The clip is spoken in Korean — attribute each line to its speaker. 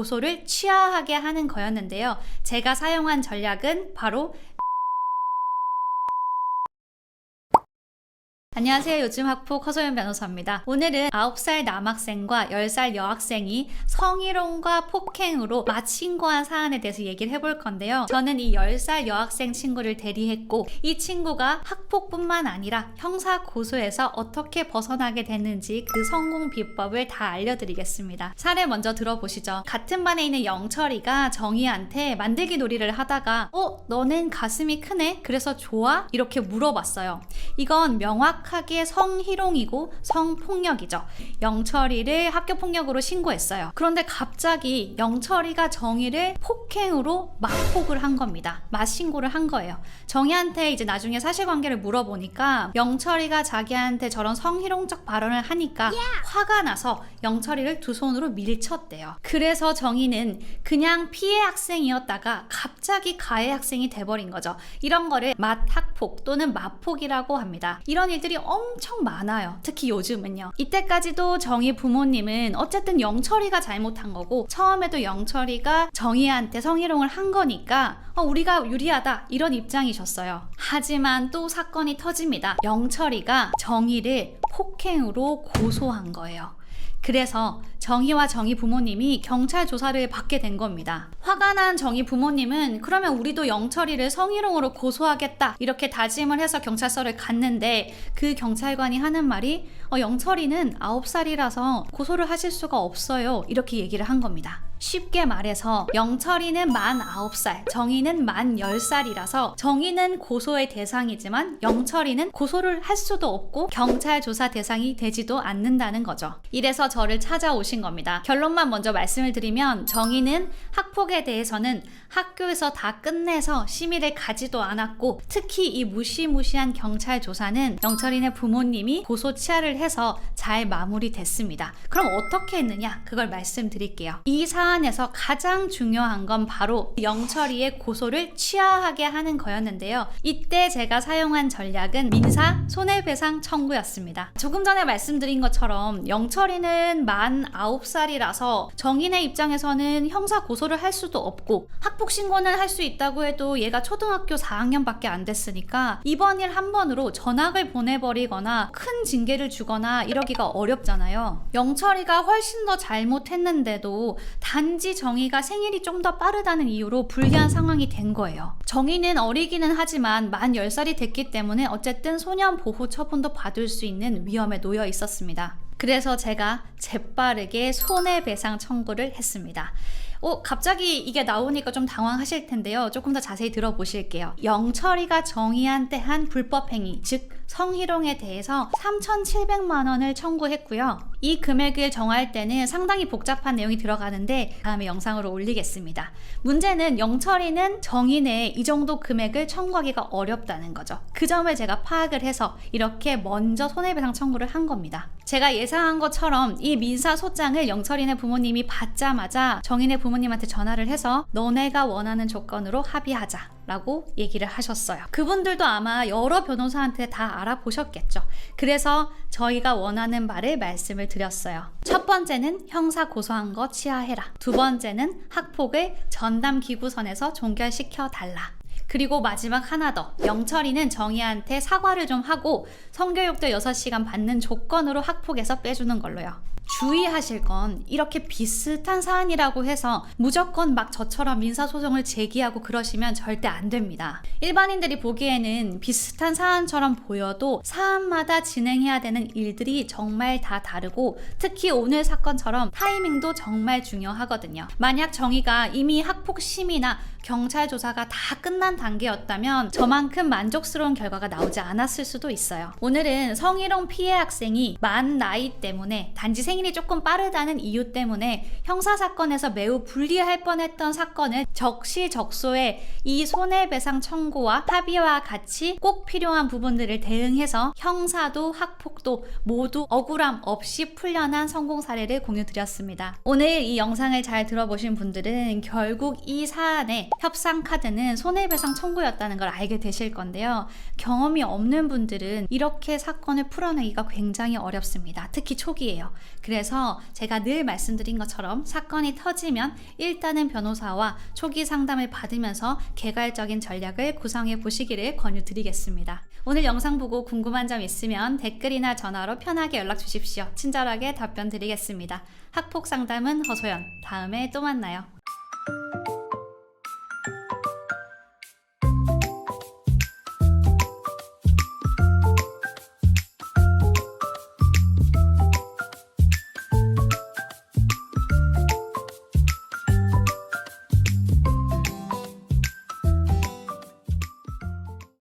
Speaker 1: 고소를 취하하게 하는 거였는데요. 제가 사용한 전략은 바로 안녕하세요. 요즘 학폭 허소연 변호사입니다. 오늘은 9살 남학생과 10살 여학생이 성희롱과 폭행으로 맞신고한 사안에 대해서 얘기를 해볼 건데요. 저는 이 10살 여학생 친구를 대리했고 이 친구가 학폭뿐만 아니라 형사 고소에서 어떻게 벗어나게 됐는지 그 성공 비법을 다 알려드리겠습니다. 사례 먼저 들어보시죠. 같은 반에 있는 영철이가 정희한테 만들기 놀이를 하다가 너는 가슴이 크네? 그래서 좋아? 이렇게 물어봤어요. 이건 명확하게 성희롱이고 성폭력이죠. 영철이를 학교폭력으로 신고했어요. 그런데 갑자기 영철이가 정희를 폭행으로 맞폭을 한 겁니다. 맞신고를 한 거예요. 정희한테 이제 나중에 사실관계를 물어보니까 영철이가 자기한테 저런 성희롱적 발언을 하니까 화가 나서 영철이를 두 손으로 밀쳤대요. 그래서 정희는 그냥 피해 학생이었다가 갑자기 가해 학생이 돼버린 거죠. 이런 거를 맞학폭 또는 맞폭이라고 합니다. 이런 일들이 엄청 많아요. 특히 요즘은요. 이때까지도 정희 부모님은 어쨌든 영철이가 잘못한 거고 처음에도 영철이가 정희한테 성희롱을 한 거니까 우리가 유리하다 이런 입장이셨어요. 하지만 또 사건이 터집니다. 영철이가 정희를 폭행으로 고소한 거예요. 그래서 정희와 정희 부모님이 경찰 조사를 받게 된 겁니다. 화가 난 정희 부모님은 그러면 우리도 영철이를 성희롱으로 고소하겠다 이렇게 다짐을 해서 경찰서를 갔는데 그 경찰관이 하는 말이 영철이는 9살이라서 고소를 하실 수가 없어요 이렇게 얘기를 한 겁니다. 쉽게 말해서 영철이는 만 9살, 정희는 만 10살이라서 정희는 고소의 대상이지만 영철이는 고소를 할 수도 없고 경찰 조사 대상이 되지도 않는다는 거죠. 이래서 저를 찾아오신 겁니다. 결론만 먼저 말씀을 드리면 정희는 학폭에 대해서는 학교에서 다 끝내서 심의를 가지도 않았고 특히 이 무시무시한 경찰 조사는 영철이네 부모님이 고소 취하를 해서 잘 마무리됐습니다. 그럼 어떻게 했느냐? 그걸 말씀드릴게요. 이 사안에서 가장 중요한 건 바로 영철이의 고소를 취하하게 하는 거였는데요. 이때 제가 사용한 전략은 민사 손해배상 청구였습니다. 조금 전에 말씀드린 것처럼 영철이는 만 9살이라서 정인의 입장에서는 형사 고소를 할 수도 없고 학폭 신고는 할 수 있다고 해도 얘가 초등학교 4학년밖에 안 됐으니까 이번 일 한 번으로 전학을 보내버리거나 큰 징계를 주거나 이러기가 어렵잖아요. 영철이가 훨씬 더 잘못했는데도 단지 정희가 생일이 좀 더 빠르다는 이유로 불리한 상황이 된 거예요. 정희는 어리기는 하지만 만 10살이 됐기 때문에 어쨌든 소년 보호 처분도 받을 수 있는 위험에 놓여 있었습니다. 그래서 제가 재빠르게 손해배상 청구를 했습니다. 갑자기 이게 나오니까 좀 당황하실 텐데요. 조금 더 자세히 들어보실게요. 영철이가 정희한테 한 불법행위, 즉 성희롱에 대해서 3,700만 원을 청구했고요. 이 금액을 정할 때는 상당히 복잡한 내용이 들어가는데 다음에 영상으로 올리겠습니다. 문제는 영철이는 정희 이 정도 금액을 청구하기가 어렵다는 거죠. 그 점을 제가 파악을 해서 이렇게 먼저 손해배상 청구를 한 겁니다. 제가 예상한 것처럼 이 민사소장을 영철이네 부모님이 받자마자 정희네 부모님한테 전화를 해서 너네가 원하는 조건으로 합의하자 라고 얘기를 하셨어요. 그분들도 아마 여러 변호사한테 다 알아보셨겠죠. 그래서 저희가 원하는 바를 말씀을 드렸어요. 첫 번째는 형사 고소한 거 취하해라. 두 번째는 학폭을 전담기구선에서 종결시켜 달라. 그리고 마지막 하나 더. 영철이는 정희한테 사과를 좀 하고 성교육도 6시간 받는 조건으로 학폭에서 빼주는 걸로요. 주의하실 건 이렇게 비슷한 사안이라고 해서 무조건 막 저처럼 민사소송을 제기하고 그러시면 절대 안 됩니다. 일반인들이 보기에는 비슷한 사안처럼 보여도 사안마다 진행해야 되는 일들이 정말 다 다르고 특히 오늘 사건처럼 타이밍도 정말 중요하거든요. 만약 정희가 이미 학폭 심의나 경찰 조사가 다 끝난 단계였다면 저만큼 만족스러운 결과가 나오지 않았을 수도 있어요. 오늘은 성희롱 피해 학생이 만 나이 때문에 단지 생일이 조금 빠르다는 이유 때문에 형사사건에서 매우 불리할 뻔했던 사건을 적시적소에 이 손해배상 청구와 합의와 같이 꼭 필요한 부분들을 대응해서 형사도 학폭도 모두 억울함 없이 풀려난 성공 사례를 공유드렸습니다. 오늘 이 영상을 잘 들어보신 분들은 결국 이 사안의 협상 카드는 손해배상 청구였다는 걸 알게 되실 건데요. 경험이 없는 분들은 이렇게 사건을 풀어내기가 굉장히 어렵습니다. 특히 초기에요. 그래서 제가 늘 말씀드린 것처럼 사건이 터지면 일단은 변호사와 초기 상담을 받으면서 개괄적인 전략을 구성해 보시기를 권유드리겠습니다. 오늘 영상 보고 궁금한 점 있으면 댓글이나 전화로 편하게 연락 주십시오. 친절하게 답변 드리겠습니다. 학폭 상담은 허소연. 다음에 또 만나요.